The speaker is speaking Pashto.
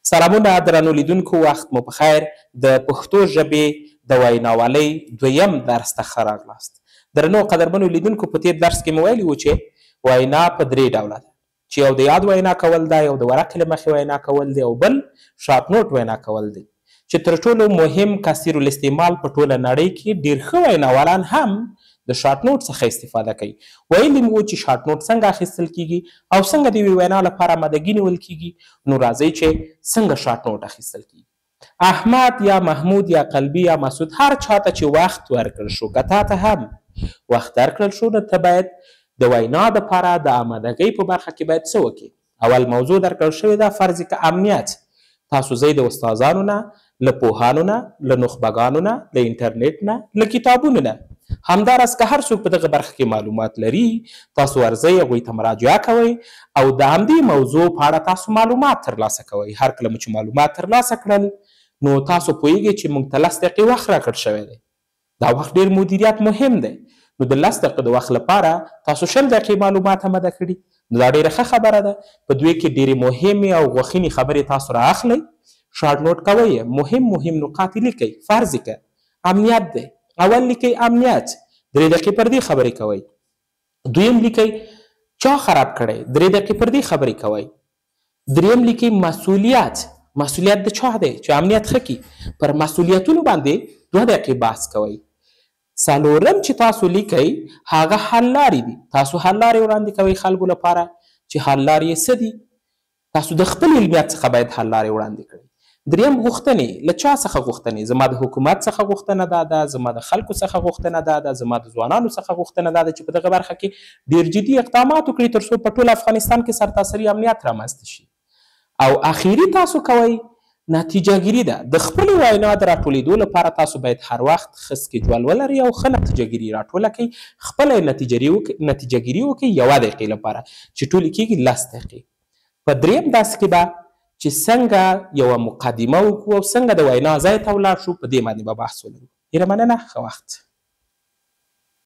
سلامونه درنو لیدونکو، وخت مو په خیر. د پښتو ژبې د ویناوالۍ دویم درس ته ښه راغلاست. درنو قدرمنو لیدونکو، په تېر درس کې مو ویلي وو چې وینا په درې ډوله ده، چې یو د یاد وینا کول ده، یو د ورقې له مخې وینا کول دی، او بل شارټ نوټ وینا کول دی، چې تر ټولو مهم کثیر الاستعمال په ټوله نړۍ کې ډېر ښه ویناوالان هم د شارټ نوټ څخه استفاده کوي. ویلي مو چې شارټ نوټ څنګه اخیستل کیږي او څنګه د یوې وینا لپاره آمادګي نیول کیږي. نو راځئ چې څنګه شارټ نوټ اخیستل کیږي. احمد یا محمود یا قلبي یا مسعود، هر چاته چې وخت ورکړل شو، که تا ته هم وخت درکړل شو، نو ته باید د وینا دپاره د آمادګۍ په برخه کې باید څه وکړې. اول موضوع درکړل شوې ده، فرض که امنیت. تاسو ځئ د استادانو نه، له پوهانو نه، له نخبګانو نه، له انټرنیټ نه، له کتابونو نه، همداراز که هر څوک په دغه برخه کې معلومات لري، تاسو ورځئ هغوی ته مراجعه کوئ او د همدې موضوع په اړه تاسو معلومات ترلاسه کوئ. هر کله مو چې معلومات ترلاسه کړل، نو تاسو پوهیږئ چې موږ ته 10 دقیقې وخت راکړل شوی دی. دا وخت ډېر مدیریت مهم دی. نو د 10 دقیقې د وخت لپاره تاسو 20 دقیقې معلومات اماده کړي. نو دا ډېره ښه خبره ده. په دوی کې ډېرې مهمې او غوښینې خبرې تاسو رااخلئ، شارټ نوټ کوئ، مهم نقاط یې لیکئ. فرض که امنیت دی، اول لیکئ امنیت، 3 دقیقې پر دې خبرې کوئ. دویم لیکئ چا خراب کړی، 3 دقیقې پر دې خبرې کوئ. دریم لیکئ مسؤلیت. مسؤلیت د چا دی چې امنیت ښه کړي، پر مسؤلیتونو باندې 2 دقیقې بحث کوئ. څلورم چې تاسو لیکئ هغه حل لارې دي. تاسو حل لارې وړاندې کوئ خلکو لپاره چې حل لارې یې څه دي. تاسو د خپل علمیت څخه باید حل لارې وړاندې کړئ. دریم غوښتنې. له چا څخه غوښتنې؟ زما د حکومت څخه غوښتنه دا ده، زما د خلکو څخه غوښتنه دا ده، زما د ځوانانو څخه غوښتنه دا ده چې په دغه برخه کې ډېر جدي اقدامات وکړي تر څو په ټول افغانستان کې سرتاسري امنیت رامنځته شي. او اخیري تاسو کوئ نتیجه ګیري ده. د خپلې وینا د راټولېدو لپاره تاسو باید هر وخت ښه سکیجول ولرئ او ښه نتیجه ګیري راټوله کړئ. خپله نتیجه ګیري وکړئ 1 دقیقې لپاره، چې ټولې کېږي 10 دقیقې. په دریم درس کې به چې څنګه یوه مقدمه وکړو او څنګه د وینا ځای ته ولاړ شو، په دې باندې به بحث ولرو. ډېره مننه، ښه وخت.